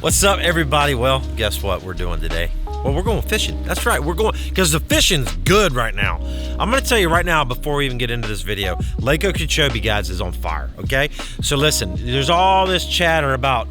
What's up, everybody? Well, guess what we're doing today? Well, we're going fishing. That's right, we're going, because the fishing's good right now. I'm gonna tell you right now, before we even get into this video, Lake Okeechobee, guys, is on fire, okay? So listen, there's all this chatter about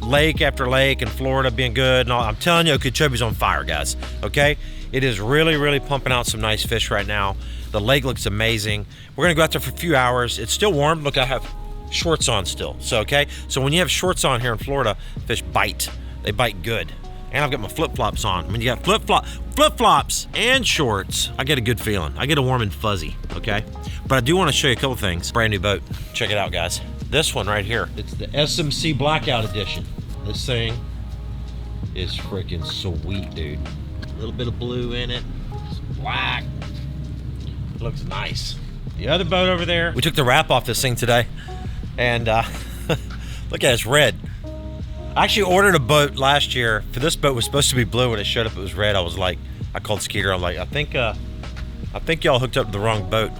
lake after lake and Florida being good and all. I'm telling you, Okeechobee's on fire, guys, okay? It is really, really pumping out some nice fish right now. The lake looks amazing. We're gonna go out there for a few hours. It's still warm. Look, I have shorts on still, so okay? So when you have shorts on here in Florida, fish bite. They bite good. And I've got my flip-flops on. When you got flip-flops and shorts, I get a good feeling. I get a warm and fuzzy, okay? But I do want to show you a couple things. Brand new boat. Check it out, guys. This one right here. It's the SMC Blackout Edition. This thing is freaking sweet, dude. A little bit of blue in it. It's black. It looks nice. The other boat over there, we took the wrap off this thing today. And look at it, it's red. I actually ordered a boat last year. For this boat was supposed to be blue. When it showed up, it was red. I was like, I called Skeeter. I'm like, I think y'all hooked up to the wrong boat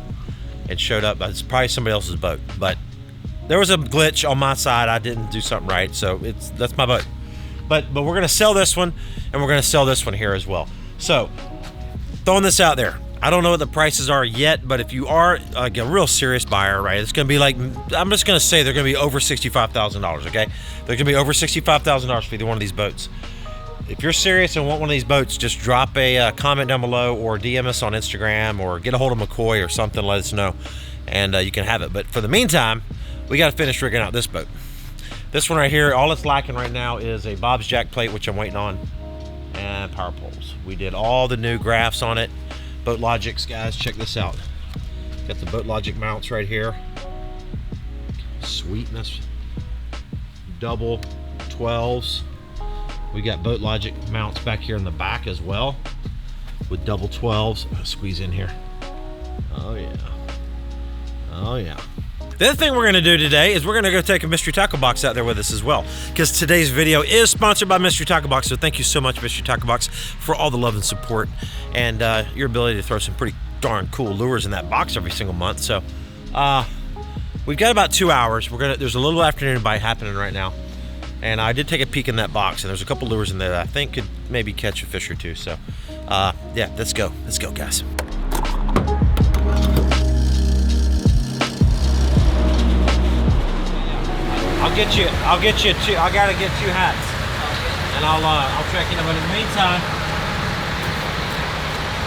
and showed up. It's probably somebody else's boat. But there was a glitch on my side. I didn't do something right, so that's my boat. But we're gonna sell this one, and we're gonna sell this one here as well. So throwing this out there. I don't know what the prices are yet, but if you are like a real serious buyer, right, it's gonna be like, I'm just gonna say they're gonna be over $65,000, okay? They're gonna be over $65,000 for either one of these boats. If you're serious and want one of these boats, just drop a comment down below or DM us on Instagram or get a hold of McCoy or something, let us know, and you can have it. But for the meantime, we gotta finish rigging out this boat. This one right here, all it's lacking right now is a Bob's jack plate, which I'm waiting on, and power poles. We did all the new graphs on it. Boat Logics, guys, check this out. Got the Boat Logic mounts right here. Sweetness. Double 12s. We got Boat Logic mounts back here in the back as well with double 12s. I'll squeeze in here. Oh yeah. Oh yeah. The other thing we're gonna do today is we're gonna go take a Mystery Tackle Box out there with us as well, because today's video is sponsored by Mystery Tackle Box. So thank you so much, Mystery Tackle Box, for all the love and support and your ability to throw some pretty darn cool lures in that box every single month. So we've got about 2 hours. There's a little afternoon bite happening right now, and I did take a peek in that box, and there's a couple lures in there that I think could maybe catch a fish or two. So yeah, let's go, guys. I gotta get 2 hats, and I'll track you. But in the meantime,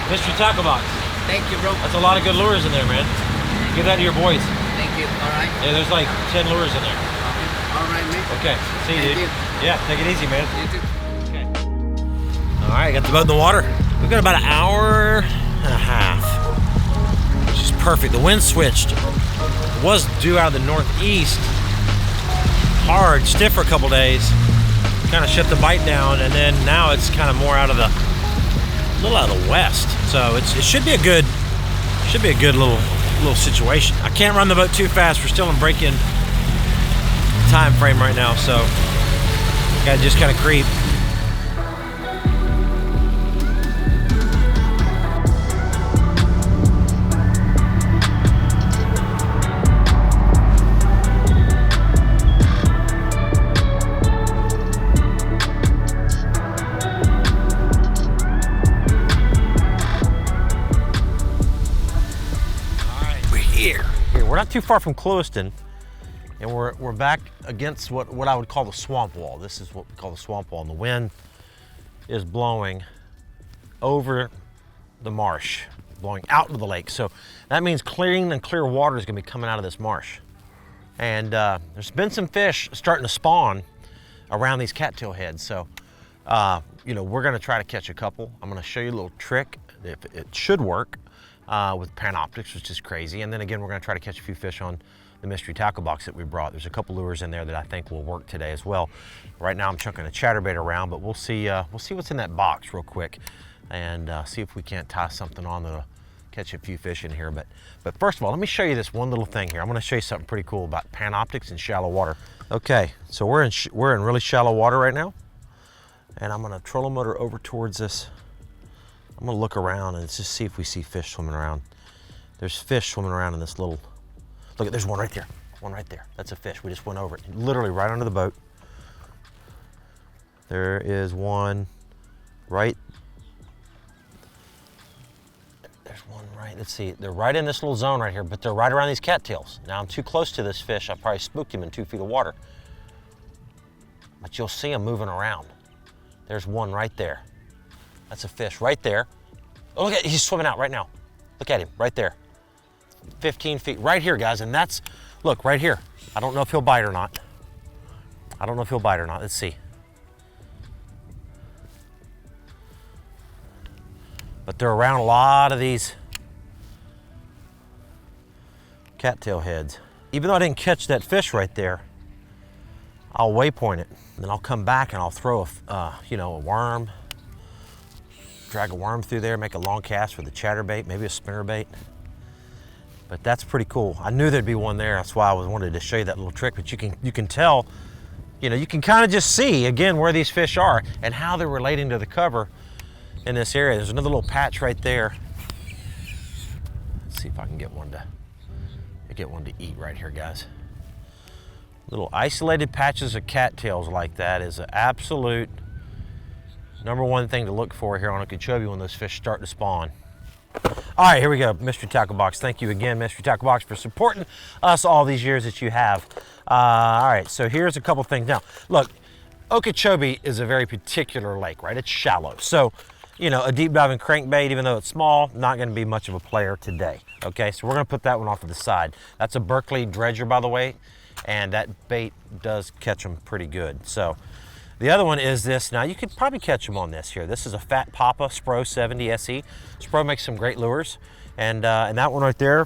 Mystery Tackle Box. Thank you, bro. That's a lot of good lures in there, man. Give that to your boys. Thank you. All right. Yeah, there's like 10 lures in there. All right, man. Okay. See you, dude. Yeah, take it easy, man. You too. Okay. All right, got the boat in the water. We've got about an hour and a half, which is perfect. The wind switched. It was due out of the northeast. Hard, stiff for a couple days, kind of shut the bite down, and then now it's kind of more a little out of the west. So it should be a good little situation. I can't run the boat too fast. We're still in break-in time frame right now, so gotta just kind of creep. We're not too far from Clewiston, and we're back against what I would call the swamp wall. This is what we call the swamp wall, and the wind is blowing over the marsh, blowing out into the lake. So that means clean and clear water is gonna be coming out of this marsh. And there's been some fish starting to spawn around these cattail heads. So, you know, we're gonna try to catch a couple. I'm gonna show you a little trick, if it should work. With Panoptics, which is crazy. And then again, we're gonna try to catch a few fish on the Mystery Tackle Box that we brought. There's a couple lures in there that I think will work today as well. Right now I'm chucking a chatterbait around, but we'll see what's in that box real quick and see if we can't tie something on that'll catch a few fish in here. But first of all, let me show you this one little thing here. I'm gonna show you something pretty cool about Panoptics in shallow water. Okay, so we're in really shallow water right now, and I'm gonna trolling motor over towards this. I'm gonna look around and just see if we see fish swimming around. There's fish swimming around in this little, look, there's one right there. One right there, that's a fish. We just went over it, literally right under the boat. There is one right. There's one right, let's see. They're right in this little zone right here, but they're right around these cattails. Now I'm too close to this fish. I probably spooked him in 2 feet of water. But you'll see them moving around. There's one right there. That's a fish right there. Oh, look at, he's swimming out right now. Look at him right there. 15 feet, right here, guys. And that's, look, right here. I don't know if he'll bite or not. I don't know if he'll bite or not. Let's see. But they're around a lot of these cattail heads. Even though I didn't catch that fish right there, I'll waypoint it. Then I'll come back and I'll throw a worm, drag a worm through there, make a long cast with a chatterbait, maybe a spinnerbait. But that's pretty cool. I knew there'd be one there. That's why I wanted to show you that little trick. But you can tell, you can kind of just see again where these fish are and how they're relating to the cover in this area. There's another little patch right there. Let's see if I can get one to eat right here, guys. Little isolated patches of cattails like that is an absolute #1 thing to look for here on Okeechobee when those fish start to spawn. All right, here we go, Mystery Tackle Box. Thank you again, Mystery Tackle Box, for supporting us all these years that you have. All right, so here's a couple things. Now, look, Okeechobee is a very particular lake, right? It's shallow. So, a deep diving crankbait, even though it's small, not gonna be much of a player today, okay? So we're gonna put that one off to the side. That's a Berkeley dredger, by the way, and that bait does catch them pretty good. So the other one is this. Now you could probably catch them on this here. This is a Fat Papa Spro 70 SE. Spro makes some great lures, and that one right there,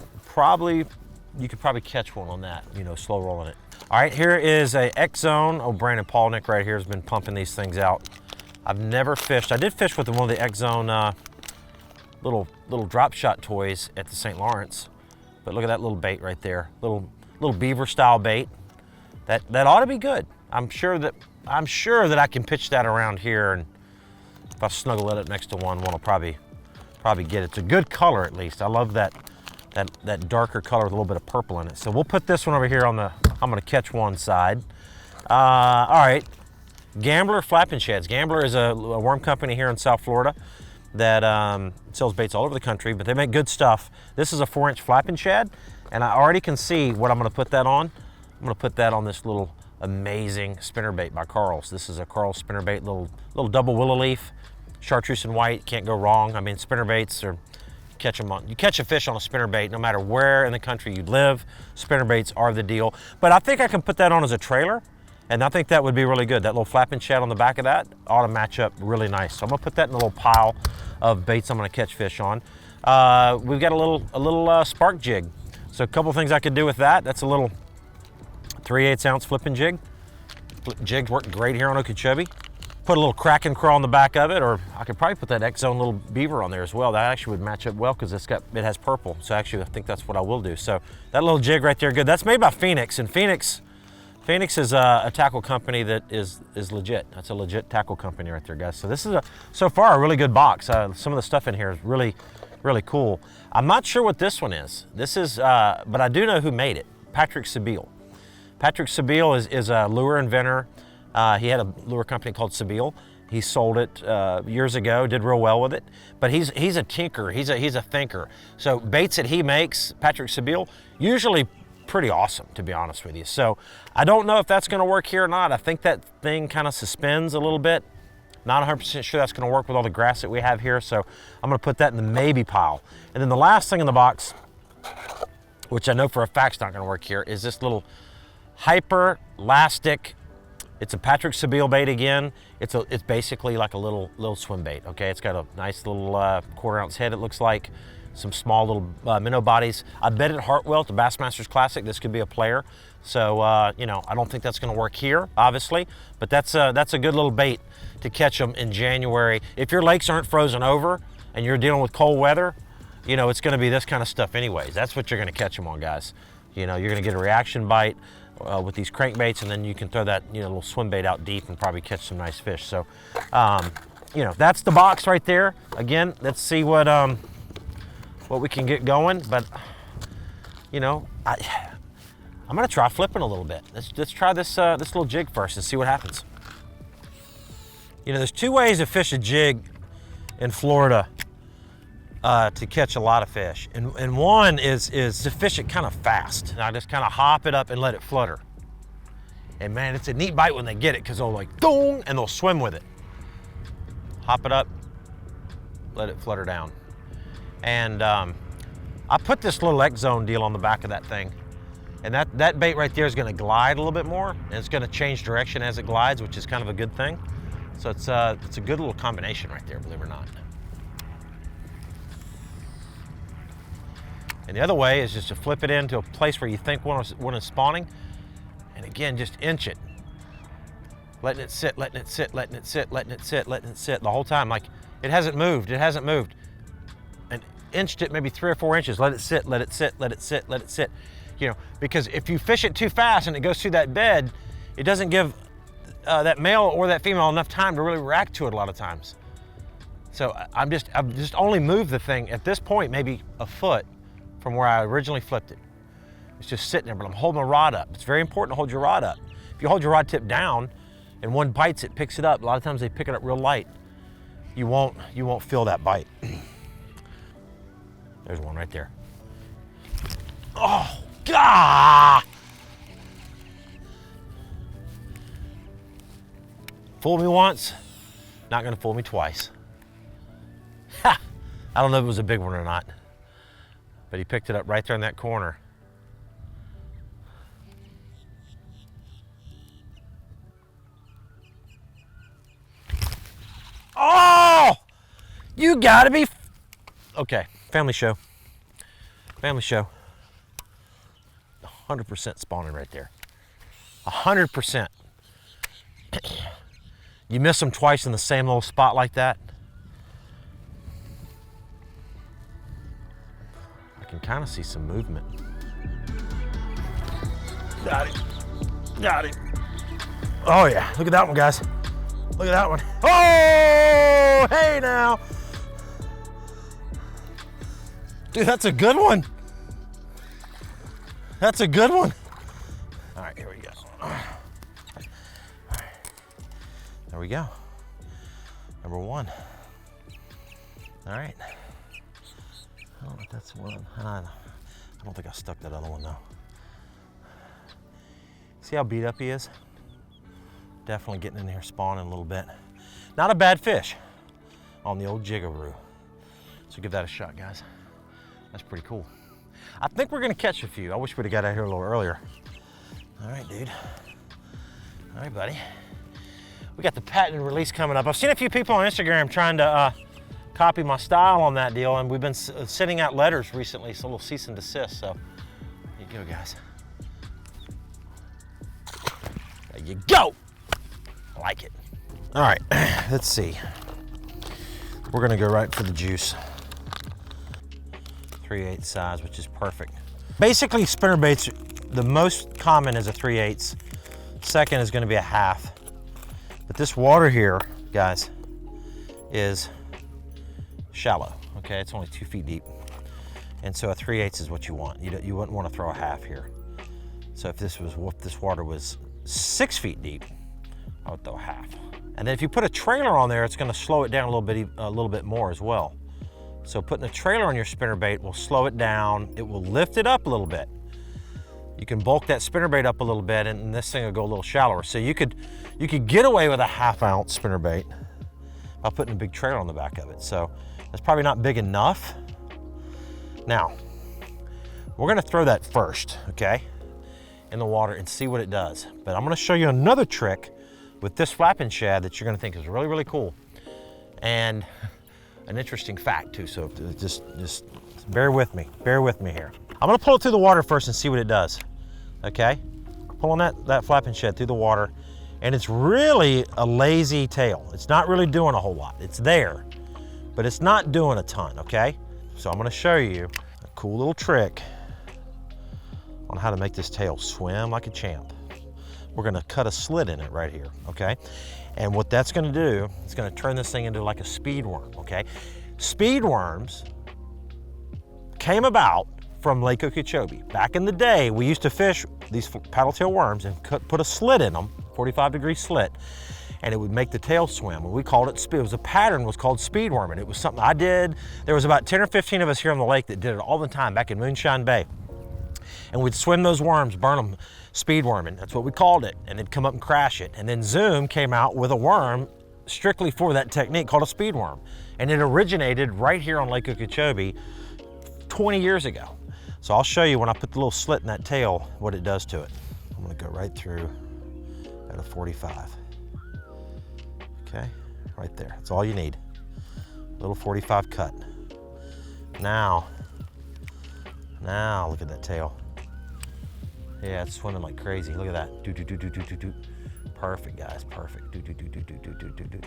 you could probably catch one on that, slow rolling it. All right, here is a X-Zone. Oh, Brandon Paulnick right here has been pumping these things out. I've never fished. I did fish with one of the X-Zone little drop shot toys at the St. Lawrence, but look at that little bait right there, little beaver style bait. That ought to be good. I'm sure that I can pitch that around here, and if I snuggle it up next to one will probably get it. It's a good color at least. I love that darker color with a little bit of purple in it. So we'll put this one over here on the, I'm gonna catch one side. All right, Gambler Flapping Shads. Gambler is a worm company here in South Florida that sells baits all over the country, but they make good stuff. This is a 4-inch flapping shad, and I already can see what I'm gonna put that on. I'm gonna put that on this little amazing spinnerbait by Carl's. This is a Carl's spinnerbait, little double willow leaf, chartreuse and white, can't go wrong. I mean, spinnerbaits are, you catch a fish on a spinnerbait no matter where in the country you live. Spinnerbaits are the deal. But I think I can put that on as a trailer, and I think that would be really good. That little flapping shad on the back of that ought to match up really nice. So I'm gonna put that in a little pile of baits I'm gonna catch fish on. We've got a little spark jig. So a couple things I could do with that. That's a little 3/8 ounce flipping jig. Jigs work great here on Okeechobee. Put a little Kraken crawl on the back of it, or I could probably put that X-Zone little beaver on there as well. That actually would match up well because it has purple. So actually, I think that's what I will do. So that little jig right there, good. That's made by Phoenix, and Phoenix is a tackle company that is legit. That's a legit tackle company right there, guys. So this is so far a really good box. Some of the stuff in here is really, really cool. I'm not sure what this one is. This is, but I do know who made it. Patrick Sebile. Patrick Sebile is a lure inventor. He had a lure company called Sebile. He sold it years ago, did real well with it. But he's a tinker, he's a thinker. So baits that he makes, Patrick Sebile, usually pretty awesome, to be honest with you. So I don't know if that's gonna work here or not. I think that thing kind of suspends a little bit. Not 100% sure that's gonna work with all the grass that we have here. So I'm gonna put that in the maybe pile. And then the last thing in the box, which I know for a fact's not gonna work here, is this little Hyper Lastic. It's a Patrick Sebile bait again. It's basically like a little swim bait, okay? It's got a nice little 1/4 ounce head, it looks like. Some small little minnow bodies. I bet at Hartwell at the Bassmasters Classic, this could be a player. So, I don't think that's gonna work here, obviously, but that's a good little bait to catch them in January. If your lakes aren't frozen over and you're dealing with cold weather, it's gonna be this kind of stuff anyways. That's what you're gonna catch them on, guys. You're gonna get a reaction bite with these crankbaits, and then you can throw that little swim bait out deep and probably catch some nice fish. So, that's the box right there. Again, let's see what we can get going. But I'm gonna try flipping a little bit. Let's try this little jig first and see what happens. You know, there's two ways to fish a jig in Florida to catch a lot of fish. And one is to fish it kind of fast. And I just kind of hop it up and let it flutter. And man, it's a neat bite when they get it because they'll like, dong, and they'll swim with it. Hop it up, let it flutter down. And I put this little X Zone deal on the back of that thing. And that bait right there is gonna glide a little bit more, and it's gonna change direction as it glides, which is kind of a good thing. So it's a good little combination right there, believe it or not. And the other way is just to flip it into a place where you think one is spawning, and again, just inch it. Letting it sit, letting it sit, letting it sit, letting it sit, letting it sit the whole time. Like, it hasn't moved, it hasn't moved. And inched it maybe 3 or 4 inches. Let it sit, let it sit, let it sit, let it sit. You know, because if you fish it too fast and it goes through that bed, it doesn't give that male or that female enough time to really react to it a lot of times. So I've just only moved the thing at this point maybe a foot from where I originally flipped it. It's just sitting there, but I'm holding my rod up. It's very important to hold your rod up. If you hold your rod tip down and one bites it, picks it up, a lot of times they pick it up real light. You won't feel that bite. There's one right there. Oh, God! Fooled me once, not gonna fool me twice. Ha! I don't know if it was a big one or not, but he picked it up right there in that corner. Oh! You gotta be... Okay, family show. Family show. 100% spawning right there. 100%. You miss them twice in the same little spot like that. I can kind of see some movement. Got it. Got it. Oh yeah, look at that one, guys. Look at that one. Oh, hey now. Dude, that's a good one. That's a good one. All right, here we go. All right. There we go. Number one. All right. I don't know if that's one. I don't think I stuck that other one though. See how beat up he is? Definitely getting in here spawning a little bit. Not a bad fish on the old jiggaroo. So give that a shot, guys. That's pretty cool. I think we're gonna catch a few. I wish we'd have got out here a little earlier. All right, dude. All right, buddy. We got the patent release coming up. I've seen a few people on Instagram trying to copy my style on that deal, and we've been sending out letters recently, so a little cease and desist. So there you go, guys. There you go. I like it. All right, let's see. We're gonna go right for the juice. 3/8 size, which is perfect. Basically, spinnerbaits, the most common is a 3/8. Second is gonna be a half. But this water here, guys, is shallow, okay? It's only 2 feet deep. And so a 3/8 is what you want. You wouldn't want to throw a half here. So if this water was 6 feet deep, I would throw a half. And then if you put a trailer on there, it's gonna slow it down a little bit more as well. So putting a trailer on your spinnerbait will slow it down. It will lift it up a little bit. You can bulk that spinnerbait up a little bit, and this thing will go a little shallower. So you could get away with a 1/2 ounce spinnerbait by putting a big trailer on the back of it. So that's probably not big enough. Now, we're gonna throw that first, okay, in the water and see what it does. But I'm gonna show you another trick with this flapping shad that you're gonna think is really, really cool. And an interesting fact too, so just bear with me here. I'm gonna pull it through the water first and see what it does, okay? Pulling that flapping shad through the water, and it's really a lazy tail. It's not really doing a whole lot. It's there, but it's not doing a ton, okay? So I'm gonna show you a cool little trick on how to make this tail swim like a champ. We're gonna cut a slit in it right here, okay? And what that's gonna do, it's gonna turn this thing into like a speed worm, okay? Speed worms came about from Lake Okeechobee. Back in the day, we used to fish these paddle tail worms and put a slit in them, 45-degree slit. and it would make the tail swim. And we called it speed. It was a pattern, was called speed worming. It was something I did. There was about 10 or 15 of us here on the lake that did it all the time back in Moonshine Bay. And we'd swim those worms, burn them, speed worming. That's what we called it. And they'd come up and crash it. And then Zoom came out with a worm strictly for that technique called a speed worm. And it originated right here on Lake Okeechobee 20 years ago. So I'll show you when I put the little slit in that tail, what it does to it. I'm gonna go right through at a 45. Okay, right there, that's all you need. Little 45 cut. Now look at that tail. Yeah, it's swimming like crazy. Look at that, do, do, do, do, do, do, do. Perfect, guys, perfect. Do, do, do, do, do, do, do, do, do.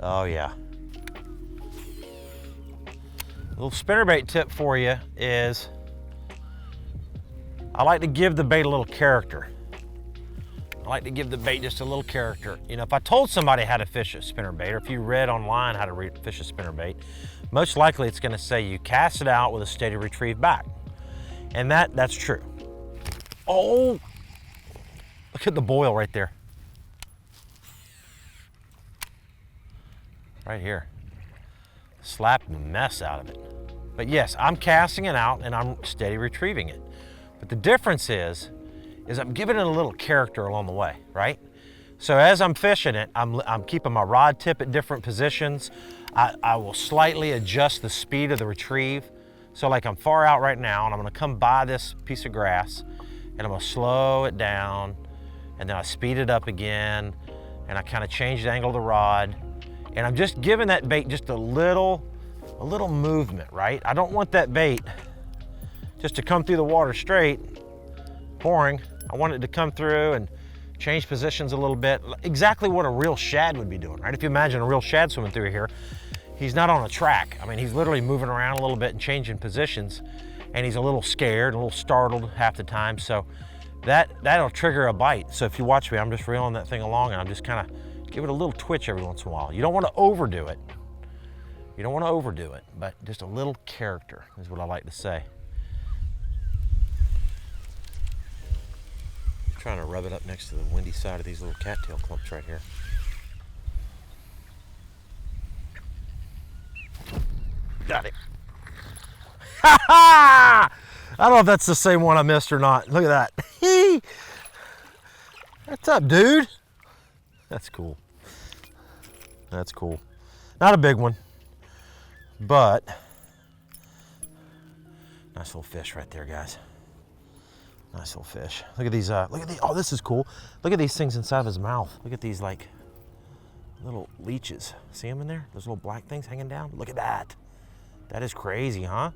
Oh yeah. A little spinnerbait tip for you is, I like to give the bait a little character. I like to give the bait just a little character. You know, if I told somebody how to fish a spinnerbait, or if you read online how to fish a spinnerbait, most likely it's gonna say you cast it out with a steady retrieve back. And that's true. Oh, look at the boil right there. Right here. Slapped the mess out of it. But yes, I'm casting it out and I'm steady retrieving it. But the difference is I'm giving it a little character along the way, right? So as I'm fishing it, I'm keeping my rod tip at different positions. I will slightly adjust the speed of the retrieve. So like I'm far out right now and I'm gonna come by this piece of grass and I'm gonna slow it down and then I speed it up again and I kind of change the angle of the rod and I'm just giving that bait just a little movement, right? I don't want that bait just to come through the water straight, pouring. I want it to come through and change positions a little bit. Exactly what a real shad would be doing, right? If you imagine a real shad swimming through here, he's not on a track. I mean, he's literally moving around a little bit and changing positions, and he's a little scared, a little startled half the time. So that'll trigger a bite. So if you watch me, I'm just reeling that thing along and I'm just kind of give it a little twitch every once in a while. You don't want to overdo it. You don't want to overdo it, but just a little character is what I like to say. Trying to rub it up next to the windy side of these little cattail clumps right here. Got it. Ha ha! I don't know if that's the same one I missed or not. Look at that. What's up, dude? That's cool. That's cool. Not a big one, but nice little fish right there, guys. Nice little fish. Look at these, oh, this is cool. Look at these things inside of his mouth. Look at these like little leeches. See them in there? Those little black things hanging down? Look at that. That is crazy, huh?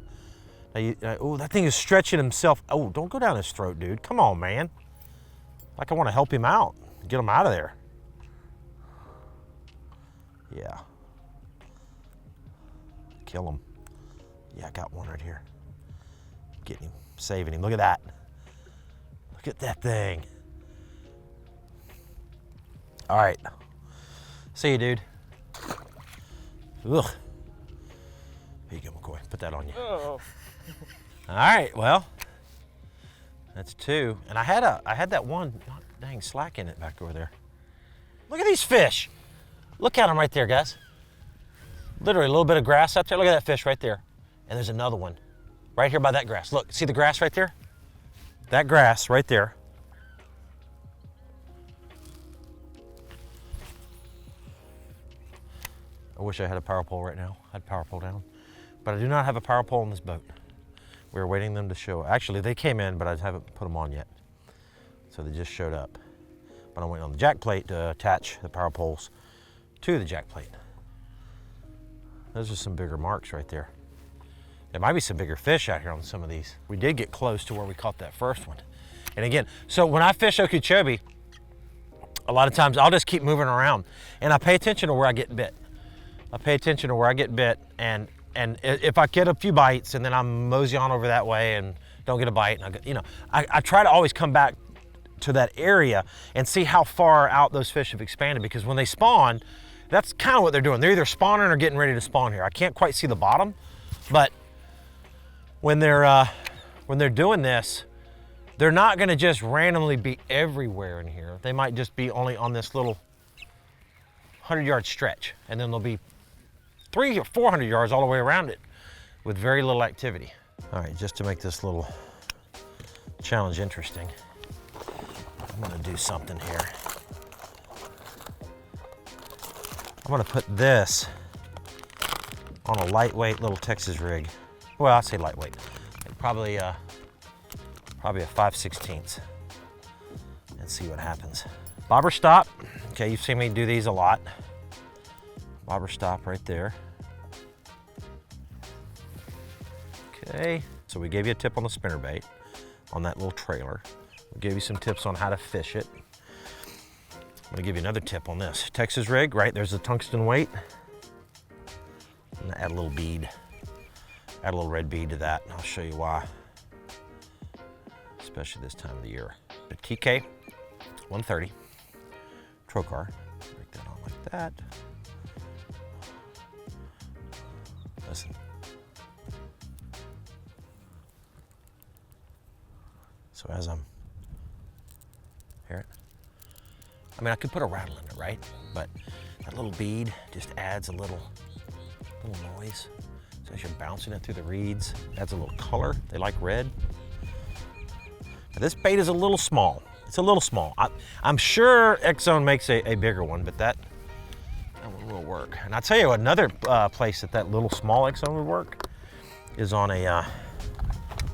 Now oh, that thing is stretching himself. Oh, don't go down his throat, dude. Come on, man. Like I want to help him out. Get him out of there. Yeah. Kill him. Yeah, I got one right here. Getting him, saving him. Look at that. Look at that thing. All right. See you, dude. Ugh. Here you go, McCoy. Put that on you. Oh. All right, well, that's two. And I had that one dang slack in it back over there. Look at these fish. Look at them right there, guys. Literally a little bit of grass out there. Look at that fish right there. And there's another one right here by that grass. Look, see the grass right there? That grass right there. I wish I had a power pole right now. I'd power pole down. But I do not have a power pole in this boat. We're waiting them to show. Actually, they came in, but I haven't put them on yet. So they just showed up. But I'm waiting on the jack plate to attach the power poles to the jack plate. Those are some bigger marks right there. There might be some bigger fish out here on some of these. We did get close to where we caught that first one. And again, so when I fish Okeechobee, a lot of times I'll just keep moving around and I pay attention to where I get bit. I pay attention to where I get bit, and if I get a few bites and then I'm mosey on over that way and don't get a bite, and I try to always come back to that area and see how far out those fish have expanded, because when they spawn, that's kind of what they're doing. They're either spawning or getting ready to spawn here. I can't quite see the bottom, but when they're doing this, they're not gonna just randomly be everywhere in here. They might just be only on this little 100-yard stretch, and then there'll be 300 or 400 yards all the way around it with very little activity. All right, just to make this little challenge interesting, I'm gonna do something here. I'm gonna put this on a lightweight little Texas rig. Well, I say lightweight, probably a 5/16, and see what happens. Bobber stop. Okay, you've seen me do these a lot. Bobber stop right there. Okay, so we gave you a tip on the spinnerbait on that little trailer. We gave you some tips on how to fish it. I'm gonna give you another tip on this. Texas rig, right? There's a tungsten weight. I'm gonna add a little bead. Add a little red bead to that, and I'll show you why. Especially this time of the year. The TK 130 Trocar. Break that on like that. Listen. So as I'm, hear it? I mean, I could put a rattle in it, right? But that little bead just adds a little noise. So as you're bouncing it through the reeds, adds a little color. They like red. Now, this bait is a little small. It's a little small. I'm sure X-Zone makes a bigger one, but that one will work. And I'll tell you another place that little small X-Zone would work is on a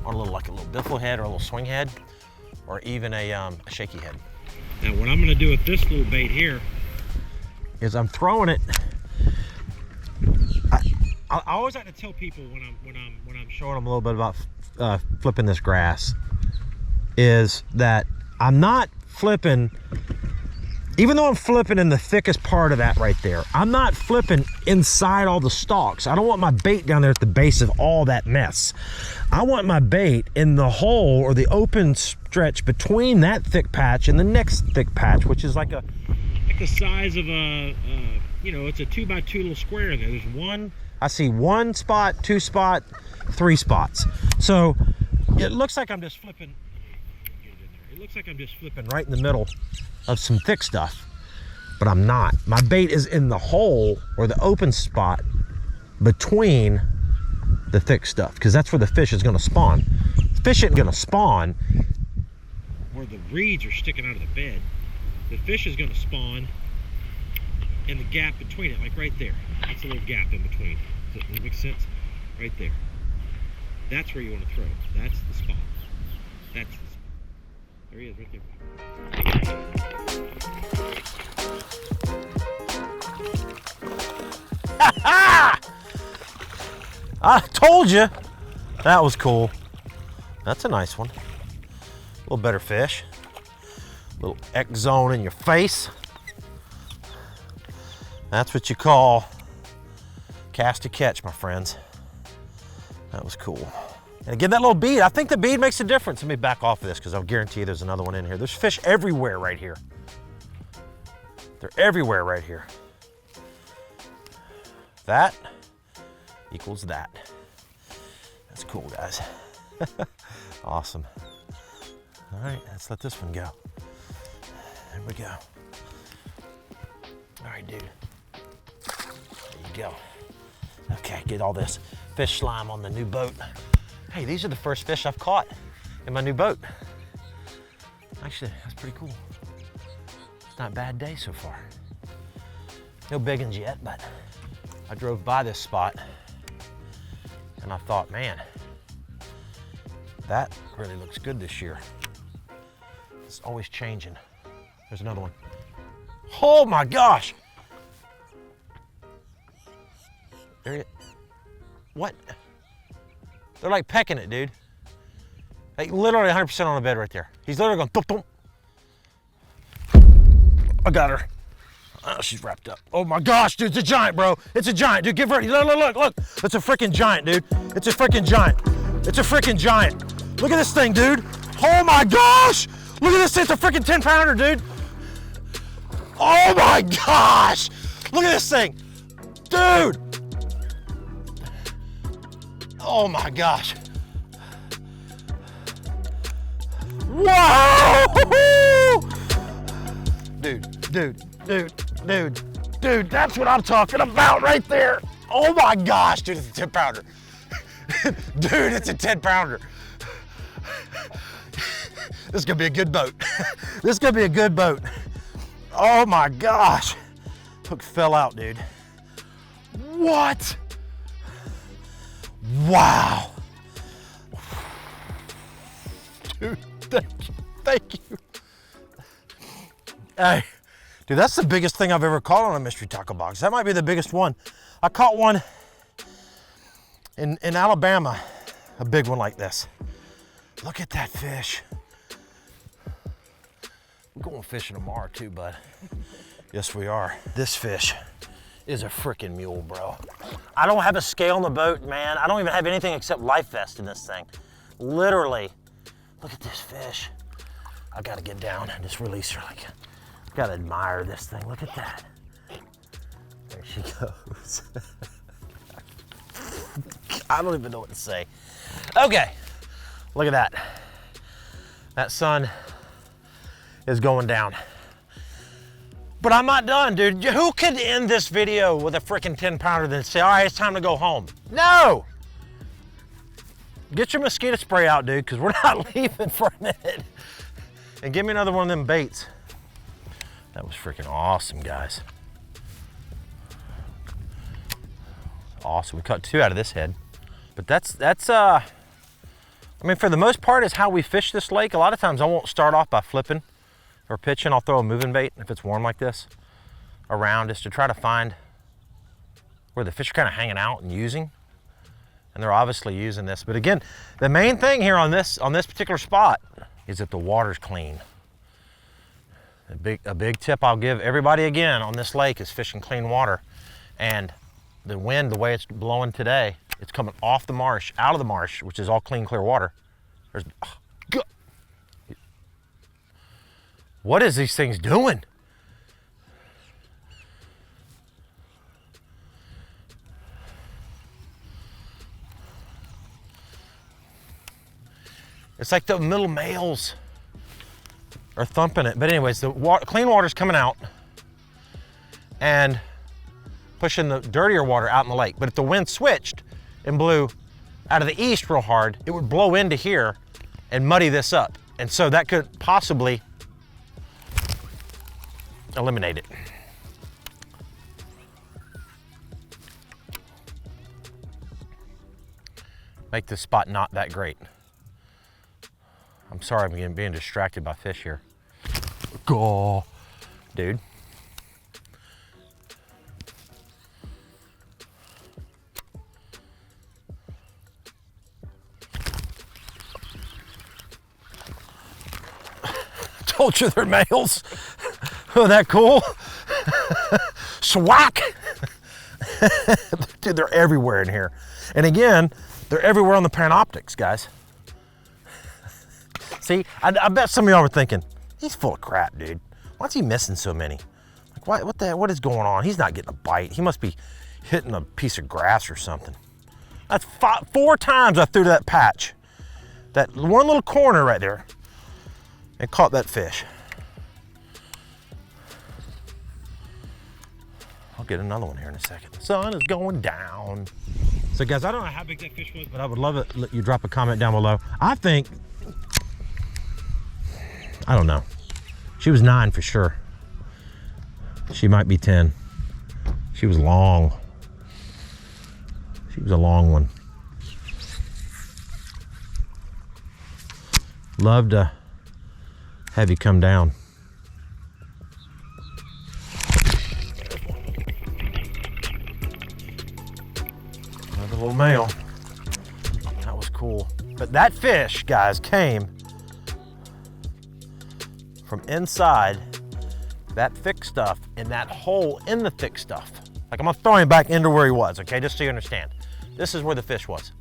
little, like a little biffle head or a little swing head, or even a shaky head. Now what I'm gonna do with this little bait here is I'm throwing it. I always like to tell people when I'm showing them a little bit about flipping this grass, is that I'm not flipping, even though I'm flipping in the thickest part of that right there, I'm not flipping inside all the stalks. I don't want my bait down there at the base of all that mess. I want my bait in the hole or the open stretch between that thick patch and the next thick patch, which is like the size of a, you know, it's a 2x2 little square in there. There's one, I see 1 spot, 2 spot, 3 spots. So it looks like I'm just flipping. It looks like I'm just flipping right in the middle of some thick stuff, but I'm not. My bait is in the hole or the open spot between the thick stuff, because that's where the fish is gonna spawn. The fish isn't gonna spawn where the reeds are sticking out of the bed. The fish is gonna spawn in the gap between it, like right there. That's a little gap in between. Does that make sense? Right there. That's where you wanna throw. That's the spot. That's the spot. There he is, right there. I told you that was cool. That's a nice one. A little better fish. A little X-Zone in your face. That's what you call cast to catch, my friends. That was cool. And again, that little bead, I think the bead makes a difference. Let me back off of this, because I'll guarantee you there's another one in here. There's fish everywhere right here. They're everywhere right here. That equals that. That's cool, guys. Awesome. All right, let's let this one go. There we go. All right, dude. There you go. Okay, get all this fish slime on the new boat. Hey, these are the first fish I've caught in my new boat. Actually, that's pretty cool. It's not a bad day so far. No big ones yet, but I drove by this spot and I thought, man, that really looks good this year. It's always changing. There's another one. Oh my gosh. There it. What? They're like pecking it, dude. Like literally 100% on the bed right there. He's literally going thump, thump. I got her. Oh, she's wrapped up. Oh my gosh, dude, it's a giant, bro. It's a giant, dude. Get ready. Look, look, look, look. It's a freaking giant, dude. It's a freaking giant. It's a freaking giant. Look at this thing, dude. Oh my gosh. Look at this thing. It's a freaking 10-pounder, dude. Oh my gosh. Look at this thing. Dude. Oh my gosh. Wow! Dude, dude, dude, dude. Dude, that's what I'm talking about right there. Oh my gosh, dude, it's a 10 pounder. Dude, it's a 10 pounder. This is gonna be a good boat. This is gonna be a good boat. Oh my gosh. Hook fell out, dude. What? Wow. Dude, thank you. Hey, dude, that's the biggest thing I've ever caught on a mystery tackle box. That might be the biggest one. I caught one in Alabama, a big one like this. Look at that fish. We're going fishing tomorrow too, bud. Yes, we are. This fish is a freaking mule, bro. I don't have a scale on the boat, man. I don't even have anything except life vest in this thing. Literally, look at this fish. I gotta get down and just release her like, I gotta admire this thing. Look at that. There she goes. I don't even know what to say. Okay, look at that. That sun is going down. But I'm not done, dude. Who could end this video with a freaking 10 pounder then say, all right, it's time to go home? No! Get your mosquito spray out, dude, because we're not leaving for a minute. And give me another one of them baits. That was freaking awesome, guys. Awesome, we caught 2 out of this head. But that's I mean, for the most part, is how we fish this lake. A lot of times I won't start off by flipping or pitching. I'll throw a moving bait if it's warm like this around, just to try to find where the fish are kind of hanging out and using. And they're obviously using this. But again, the main thing here on this particular spot is that the water's clean. A big tip I'll give everybody again on this lake is fishing clean water. And the wind, the way it's blowing today, it's coming off the marsh, out of the marsh, which is all clean, clear water. What is these things doing? It's like the middle males are thumping it. But anyways, the clean water's coming out and pushing the dirtier water out in the lake. But if the wind switched and blew out of the east real hard, it would blow into here and muddy this up. And so that could possibly eliminate it. Make this spot not that great. I'm sorry I'm being distracted by fish here. Go, dude. Told you they're males. Oh, that cool? Swack! Dude, they're everywhere in here. And again, they're everywhere on the Panoptics, guys. See, I bet some of y'all were thinking, he's full of crap, dude. Why's he missing so many? Like, what is going on? He's not getting a bite. He must be hitting a piece of grass or something. That's 4 times I threw to that patch. That one little corner right there, and caught that fish. I'll get another one here in a second. The sun is going down. So guys, I don't know how big that fish was, but I would love it. Let you drop a comment down below. I think, I don't know. She was 9 for sure. She might be 10. She was long. She was a long one. Love to have you come down. Another little male. That was cool. But that fish, guys, came from inside that thick stuff in that hole in the thick stuff. Like, I'm gonna throw him back into where he was, okay? Just so you understand. This is where the fish was.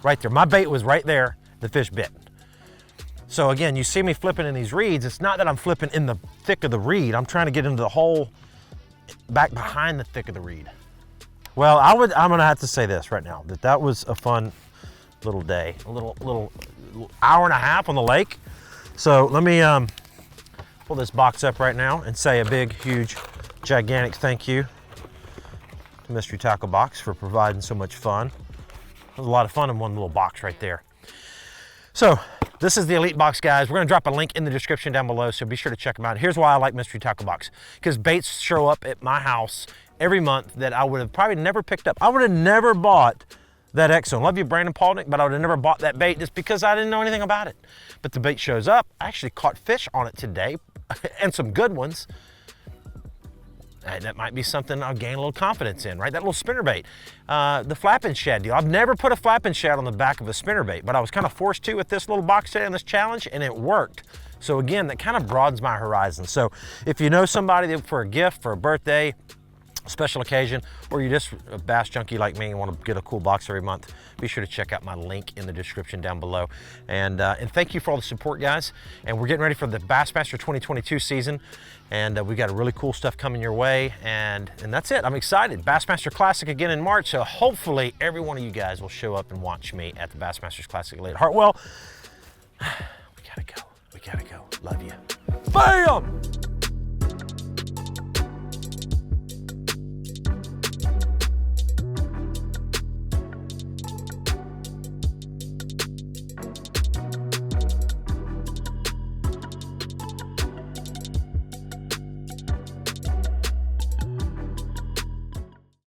Right there. My bait was right there. The fish bit. So again, you see me flipping in these reeds. It's not that I'm flipping in the thick of the reed. I'm trying to get into the hole back behind the thick of the reed. Well, I'm gonna have to say this right now, that was a fun little day. A little hour and a half on the lake. So let me pull this box up right now and say a big, huge gigantic thank you to Mystery Tackle Box for providing so much fun. It was a lot of fun in one little box right there. So this is the Elite Box, guys. We're gonna drop a link in the description down below, so be sure to check them out. Here's why I like Mystery Tackle Box, because baits show up at my house every month that I would have probably never picked up. I would have never bought that Exxon. Love you, Brandon Palnick, but I would have never bought that bait just because I didn't know anything about it. But the bait shows up. I actually caught fish on it today, and some good ones. And that might be something I'll gain a little confidence in, right? That little spinnerbait. The flapping shad deal. I've never put a flapping shad on the back of a spinnerbait, but I was kind of forced to with this little box today on this challenge, and it worked. So again, that kind of broadens my horizon. So if you know somebody that for a gift, for a birthday, special occasion, or you're just a bass junkie like me and want to get a cool box every month, be sure to check out my link in the description down below. And thank you for all the support, guys. And we're getting ready for the Bassmaster 2022 season, and we got a really cool stuff coming your way. And that's it. I'm excited. Bassmaster Classic again in March, so hopefully every one of you guys will show up and watch me at the Bassmasters Classic late at Hartwell. We gotta go. We gotta go. Love you. Bam!